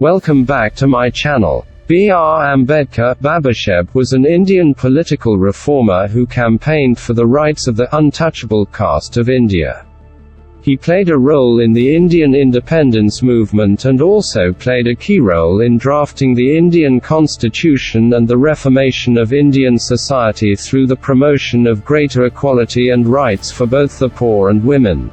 Welcome back to my channel. B.R. Ambedkar, Babasaheb, was an Indian political reformer who campaigned for the rights of the untouchable caste of India. He played a role in the Indian independence movement and also played a key role in drafting the Indian constitution and the reformation of Indian society through the promotion of greater equality and rights for both the poor and women.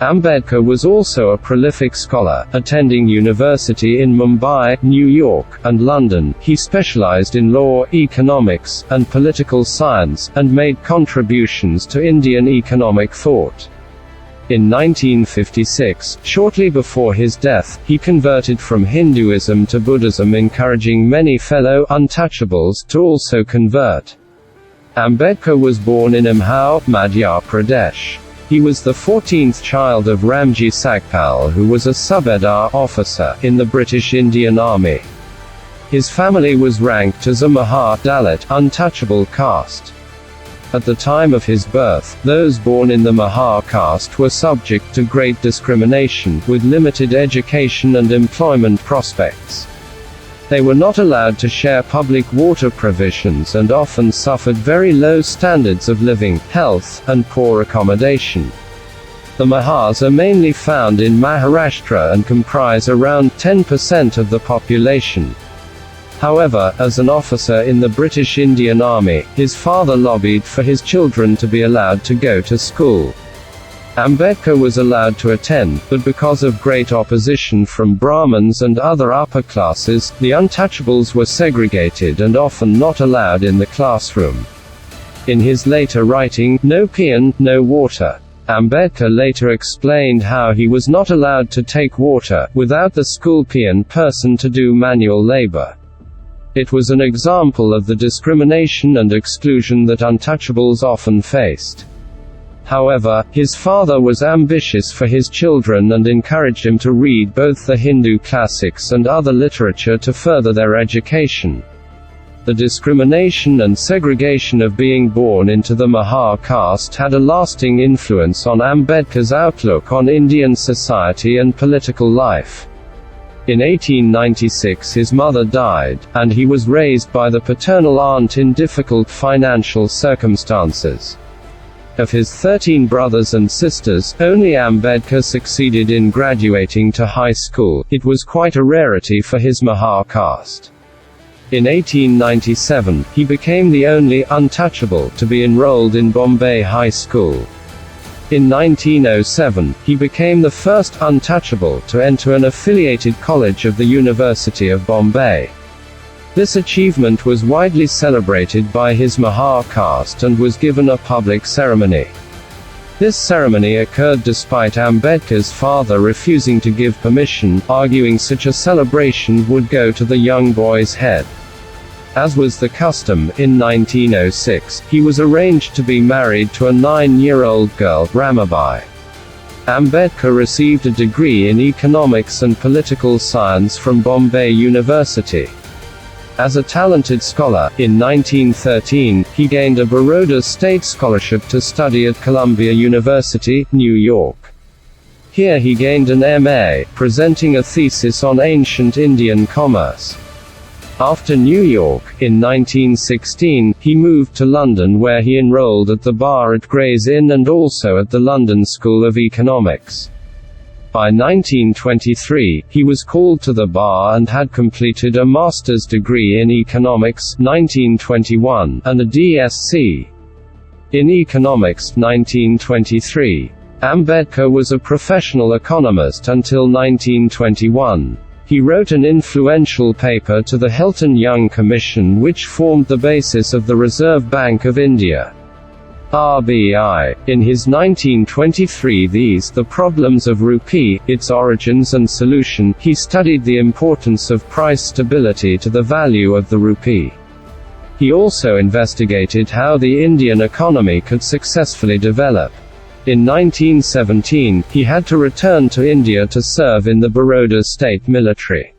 Ambedkar was also a prolific scholar, attending university in Mumbai, New York, and London. He specialized in law, economics, and political science, and made contributions to Indian economic thought. In 1956, shortly before his death, he converted from Hinduism to Buddhism, encouraging many fellow untouchables to also convert. Ambedkar was born in Imhao, Madhya Pradesh. He was the 14th child of Ramji Ambedkar, who was a subedar officer in the British Indian Army. His family was ranked as a Dalit untouchable caste. At the time of his birth, those born in the Mahar caste were subject to great discrimination, with limited education and employment prospects. They were not allowed to share public water provisions and often suffered very low standards of living, health, and poor accommodation. The Mahars are mainly found in Maharashtra and comprise around 10% of the population. However, as an officer in the British Indian Army, his father lobbied for his children to be allowed to go to school. Ambedkar was allowed to attend, but because of great opposition from Brahmins and other upper classes, the untouchables were segregated and often not allowed in the classroom. In his later writing, No Peon, No Water, Ambedkar later explained how he was not allowed to take water, without the school peon person to do manual labor. It was an example of the discrimination and exclusion that untouchables often faced. However, his father was ambitious for his children and encouraged him to read both the Hindu classics and other literature to further their education. The discrimination and segregation of being born into the Mahar caste had a lasting influence on Ambedkar's outlook on Indian society and political life. In 1896 his mother died, and he was raised by the paternal aunt in difficult financial circumstances. Of his 13 brothers and sisters, only Ambedkar succeeded in graduating to high school. It was quite a rarity for his Mahar caste. In 1897, he became the only untouchable to be enrolled in Bombay High School. In 1907, he became the first untouchable to enter an affiliated college of the University of Bombay. This achievement was widely celebrated by his Mahar caste and was given a public ceremony. This ceremony occurred despite Ambedkar's father refusing to give permission, arguing such a celebration would go to the young boy's head. As was the custom, in 1906, he was arranged to be married to a 9-year-old girl, Ramabai. Ambedkar received a degree in economics and political science from Bombay University. As a talented scholar, in 1913, he gained a Baroda State Scholarship to study at Columbia University, New York. Here he gained an M.A., presenting a thesis on ancient Indian commerce. After New York, in 1916, he moved to London where he enrolled at the bar at Gray's Inn and also at the London School of Economics. By 1923, he was called to the bar and had completed a master's degree in economics, 1921, and a DSc in economics, 1923. Ambedkar was a professional economist until 1921. He wrote an influential paper to the Hilton Young Commission which formed the basis of the Reserve Bank of India, RBI. In his 1923 The Problems of Rupee, Its Origins and Solution, he studied the importance of price stability to the value of the rupee. He also investigated how the Indian economy could successfully develop. In 1917, he had to return to India to serve in the Baroda state military.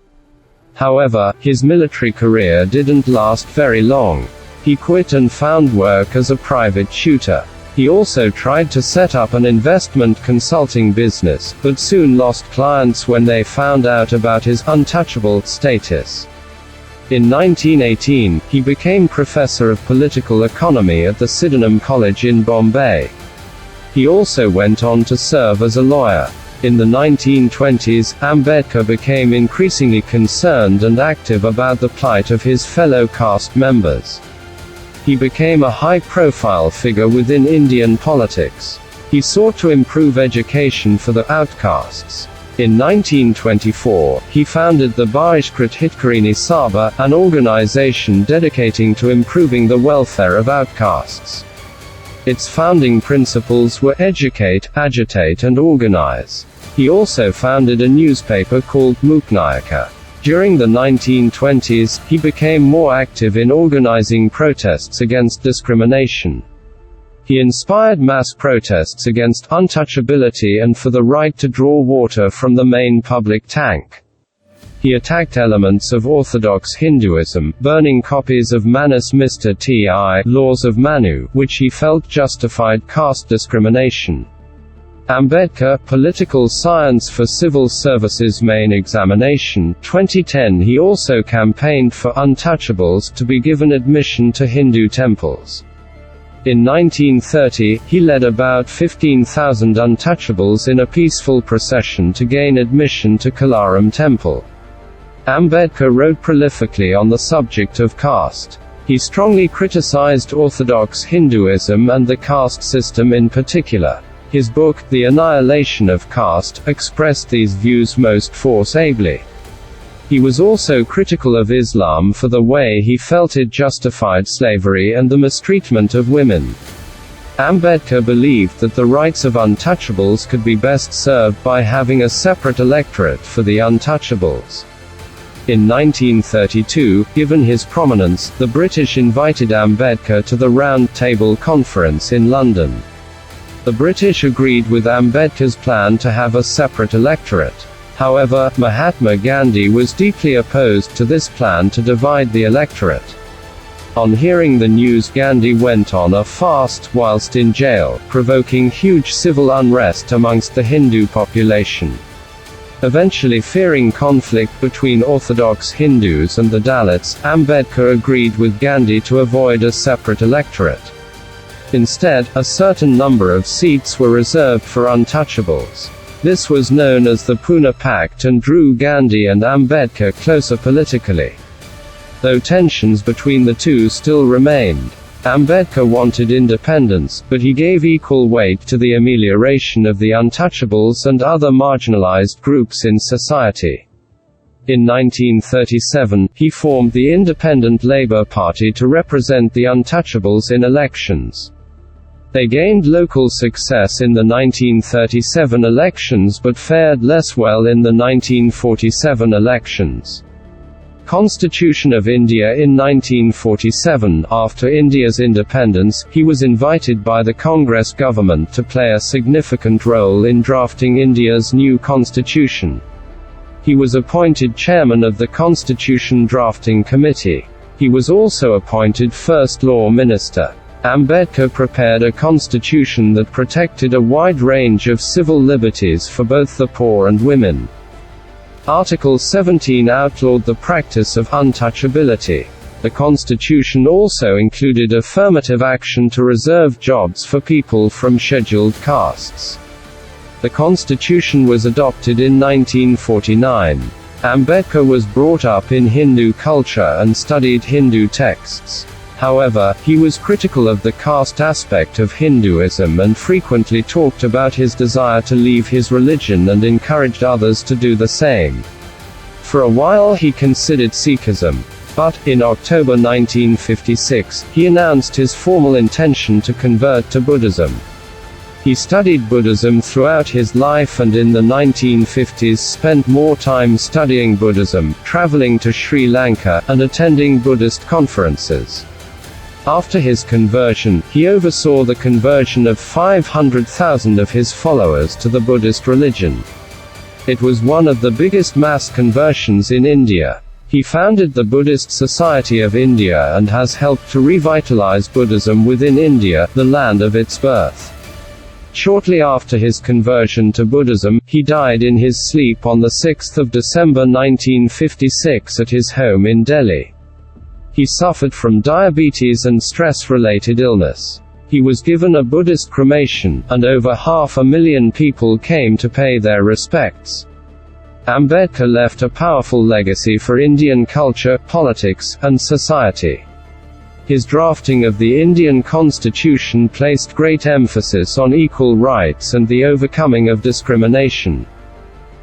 However, his military career didn't last very long. He quit and found work as a private tutor. He also tried to set up an investment consulting business, but soon lost clients when they found out about his untouchable status. In 1918, he became professor of political economy at the Sydenham College in Bombay. He also went on to serve as a lawyer. In the 1920s, Ambedkar became increasingly concerned and active about the plight of his fellow caste members. He became a high-profile figure within Indian politics. He sought to improve education for the outcasts. In 1924, he founded the Bahishkrit Hitkarini Sabha, an organization dedicating to improving the welfare of outcasts. Its founding principles were educate, agitate and organize. He also founded a newspaper called Muknayaka. During the 1920s, he became more active in organizing protests against discrimination. He inspired mass protests against untouchability and for the right to draw water from the main public tank. He attacked elements of orthodox Hinduism, burning copies of Manus Mr. Ti, Laws of Manu, which he felt justified caste discrimination. Ambedkar, Political Science for Civil Services Main Examination, 2010. He also campaigned for untouchables to be given admission to Hindu temples. In 1930, he led about 15,000 untouchables in a peaceful procession to gain admission to Kalaram Temple. Ambedkar wrote prolifically on the subject of caste. He strongly criticized orthodox Hinduism and the caste system in particular. His book, The Annihilation of Caste, expressed these views most forcibly. He was also critical of Islam for the way he felt it justified slavery and the mistreatment of women. Ambedkar believed that the rights of untouchables could be best served by having a separate electorate for the untouchables. In 1932, given his prominence, the British invited Ambedkar to the Round Table Conference in London. The British agreed with Ambedkar's plan to have a separate electorate. However, Mahatma Gandhi was deeply opposed to this plan to divide the electorate. On hearing the news, Gandhi went on a fast whilst in jail, provoking huge civil unrest amongst the Hindu population. Eventually, fearing conflict between Orthodox Hindus and the Dalits, Ambedkar agreed with Gandhi to avoid a separate electorate. Instead, a certain number of seats were reserved for untouchables. This was known as the Pune Pact and drew Gandhi and Ambedkar closer politically. Though tensions between the two still remained. Ambedkar wanted independence, but he gave equal weight to the amelioration of the untouchables and other marginalized groups in society. In 1937, he formed the Independent Labour Party to represent the untouchables in elections. They gained local success in the 1937 elections but fared less well in the 1947 elections. Constitution of India. In 1947, after India's independence, he was invited by the Congress government to play a significant role in drafting India's new constitution. He was appointed chairman of the Constituent Drafting Committee. He was also appointed First Law Minister. Ambedkar prepared a constitution that protected a wide range of civil liberties for both the poor and women. Article 17 outlawed the practice of untouchability. The constitution also included affirmative action to reserve jobs for people from scheduled castes. The constitution was adopted in 1949. Ambedkar was brought up in Hindu culture and studied Hindu texts. However, he was critical of the caste aspect of Hinduism and frequently talked about his desire to leave his religion and encouraged others to do the same. For a while he considered Sikhism. But, in October 1956, he announced his formal intention to convert to Buddhism. He studied Buddhism throughout his life and in the 1950s spent more time studying Buddhism, traveling to Sri Lanka, and attending Buddhist conferences. After his conversion, he oversaw the conversion of 500,000 of his followers to the Buddhist religion. It was one of the biggest mass conversions in India. He founded the Buddhist Society of India and has helped to revitalize Buddhism within India, the land of its birth. Shortly after his conversion to Buddhism, he died in his sleep on 6 December 1956 at his home in Delhi. He suffered from diabetes and stress-related illness. He was given a Buddhist cremation, and over 500,000 people came to pay their respects. Ambedkar left a powerful legacy for Indian culture, politics, and society. His drafting of the Indian Constitution placed great emphasis on equal rights and the overcoming of discrimination.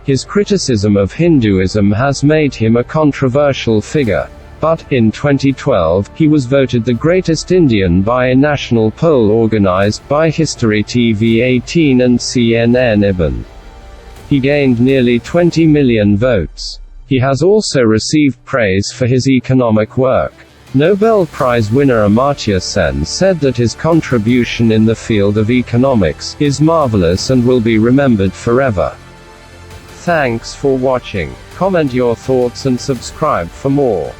His criticism of Hinduism has made him a controversial figure. But, in 2012, he was voted the greatest Indian by a national poll organized by History TV 18 and CNN IBN. He gained nearly 20 million votes. He has also received praise for his economic work. Nobel Prize winner Amartya Sen said that his contribution in the field of economics is marvelous and will be remembered forever. Thanks for watching. Comment your thoughts and subscribe for more.